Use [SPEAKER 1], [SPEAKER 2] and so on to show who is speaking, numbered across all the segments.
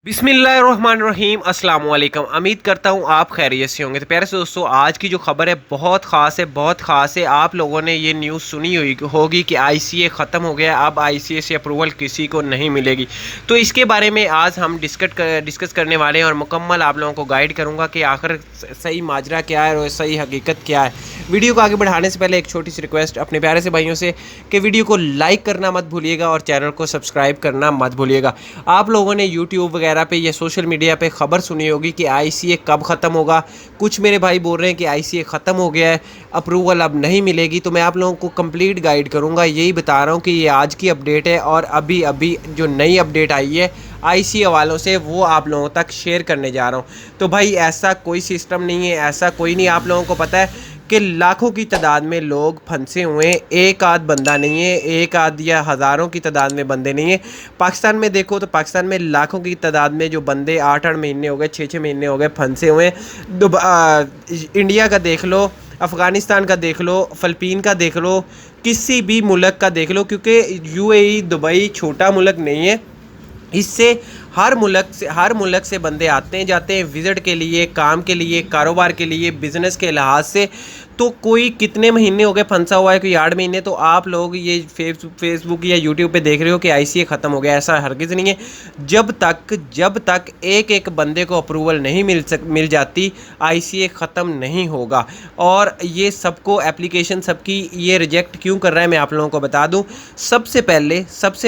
[SPEAKER 1] बिस्मिल्लाहिर्रहमानिर्रहीम अस्सलाम वालेकुम। उम्मीद करता हूँ आप खैरियत से होंगे। तो प्यारे से दोस्तों, आज की जो खबर है बहुत ख़ास है, बहुत ख़ास है। आप लोगों ने ये न्यूज़ सुनी होगी कि आईसीए ख़त्म हो गया, अब आईसीए से अप्रूवल किसी को नहीं मिलेगी। तो इसके बारे में आज हम डिस्कस करने वाले हैं और मुकम्मल आप लोगों को गाइड करूँगा कि आखिर सही माजरा क्या है और सही हकीकत क्या है। वीडियो को आगे बढ़ाने से पहले एक छोटी सी रिक्वेस्ट अपने प्यारे से भाइयों से कि वीडियो को लाइक करना मत भूलिएगा और चैनल को सब्सक्राइब करना मत भूलिएगा। आप लोगों ने यूट्यूब वगैरह पे या सोशल मीडिया पे खबर सुनी होगी कि आईसीए कब ख़त्म होगा। कुछ मेरे भाई बोल रहे हैं कि आईसीए ख़त्म हो गया है, अप्रूवल अब नहीं मिलेगी। तो मैं आप लोगों को कंप्लीट गाइड करूंगा। यही बता रहा हूं कि ये आज की अपडेट है और अभी अभी जो नई अपडेट आई है आईसीए वालों से, वो आप लोगों तक शेयर करने जा रहा हूं। तो भाई ऐसा कोई सिस्टम नहीं है, ऐसा कोई नहीं। आप लोगों को पता है कि लाखों की तादाद में लोग फंसे हुए हैं, एक आध बंदा नहीं है, एक आध या हज़ारों की तादाद में बंदे नहीं है। पाकिस्तान में देखो तो पाकिस्तान में लाखों की तादाद में जो बंदे 8-8 महीने हो गए, 6-6 महीने हो गए फंसे हुए हैं। इंडिया का देख लो, अफ़गानिस्तान का देख लो, फ़िलिपीन का देख लो, किसी भी मुल्क का देख लो, क्योंकि यूएई दुबई छोटा मुल्क नहीं है। इससे हर मुल्क से बंदे आते हैं जाते हैं विज़िट के लिए, काम के लिए, कारोबार के लिए, बिज़नेस के लिहाज से। तो कोई कितने महीने हो गए फंसा हुआ है, कोई 8 महीने। तो आप लोग ये फेसबुक या यूट्यूब पे देख रहे हो कि आईसीए ख़त्म हो गया, ऐसा हरगिज़ नहीं है। जब तक एक एक बंदे को अप्रूवल नहीं मिल जाती, आईसीए ख़त्म नहीं होगा। और ये सबको एप्लीकेशन सबकी ये रिजेक्ट क्यों कर रहा है मैं आप लोगों को बता दूं। सबसे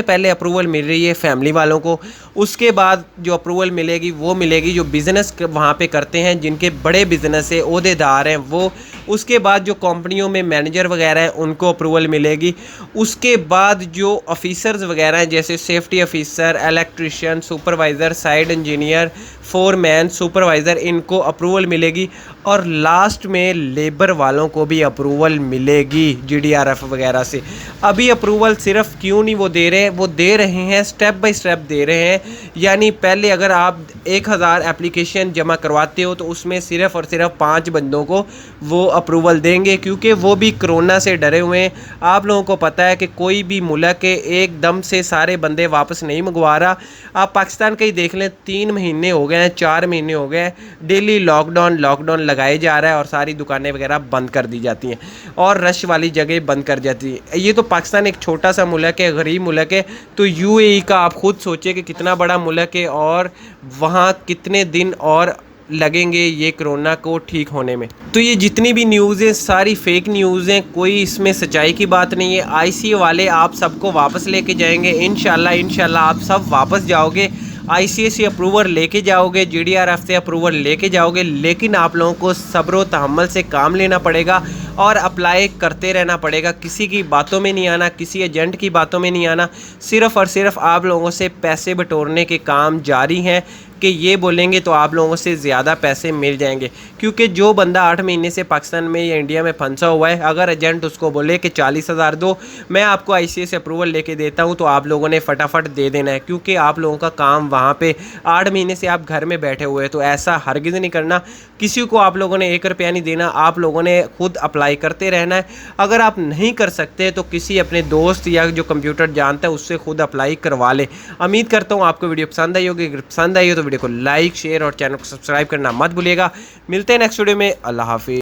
[SPEAKER 1] पहले अप्रूवल मिल रही है फैमिली वालों को। उसके बाद जो अप्रूवल मिलेगी वो मिलेगी जो बिज़नेस वहाँ पे करते हैं, जिनके बड़े बिज़नेस है, ओहदेदार हैं वो। उसके बाद जो कंपनियों में मैनेजर वगैरह हैं उनको अप्रूवल मिलेगी। उसके बाद जो ऑफिसर्स वगैरह हैं जैसे safety officer, electrician, supervisor, side engineer, foreman, supervisor, इनको अप्रूवल मिलेगी। और लास्ट में लेबर वालों को भी अप्रूवल मिलेगी जीडीआरएफ वगैरह से। अभी अप्रूवल सिर्फ क्यों नहीं वो दे रहे हैं, वो दे रहे हैं स्टेप बाय स्टेप दे रहे हैं। यानी पहले अगर आप 1000 एप्लीकेशन जमा करवाते हो तो उसमें सिर्फ और सिर्फ 5 बंदों को वो अप्रूवल देंगे, क्योंकि वो भी कोरोना से डरे हुए हैं। आप लोगों को पता है कि कोई भी मुल्क के एकदम से सारे बंदे वापस नहीं मंगवा रहा। आप पाकिस्तान का ही देख लें, 3 महीने हो गए हैं, 4 महीने हो गए हैं, डेली लॉकडाउन लगाया जा रहा है और सारी दुकानें वगैरह बंद कर दी जाती हैं और रश वाली जगह बंद कर जाती है। ये तो पाकिस्तान एक छोटा सा मुल्क है, गरीब मुल्क है। तो यूएई का आप खुद सोचिए कि कितना बड़ा मुल्क है और वहाँ कितने दिन और लगेंगे ये कोरोना को ठीक होने में। तो ये जितनी भी न्यूज़ हैं सारी फेक न्यूज़ हैं, कोई इसमें सच्चाई की बात नहीं है। आईसीए वाले आप सबको वापस लेके जाएंगे इंशाल्लाह आप सब वापस जाओगे, आईसीए से अप्रूवल लेके जाओगे, जीडीआरएफ से अप्रूवल लेके जाओगे। लेकिन आप लोगों को सब्र व तहम्मुल से काम लेना पड़ेगा और अप्लाई करते रहना पड़ेगा। किसी की बातों में नहीं आना, किसी एजेंट की बातों में नहीं आना। सिर्फ़ और सिर्फ आप लोगों से पैसे बटोरने के काम जारी हैं कि ये बोलेंगे तो आप लोगों से ज़्यादा पैसे मिल जाएंगे। क्योंकि जो बंदा 8 महीने से पाकिस्तान में या इंडिया में फंसा हुआ है, अगर एजेंट उसको बोले कि 40,000 दो, मैं आपको आईसीए से अप्रूवल लेके देता हूँ, तो आप लोगों ने फटाफट दे देना है। क्योंकि आप लोगों का काम वहाँ पे 8 महीने से आप घर में बैठे हुए हैं। तो ऐसा हरगिज़ नहीं करना, किसी को आप लोगों ने 1 रुपया नहीं देना, आप लोगों ने खुद अप्लाई करते रहना है। अगर आप नहीं कर सकते तो किसी अपने दोस्त या जो कंप्यूटर जानता है उससे खुद अप्लाई करवा ले। उम्मीद करता हूँ आपको वीडियो पसंद आई होगी। अगर पसंद आई हो तो वीडियो को लाइक, शेयर और चैनल को सब्सक्राइब करना मत भूलिएगा। मिलते हैं नेक्स्ट वीडियो में। अल्लाह हाफिज़।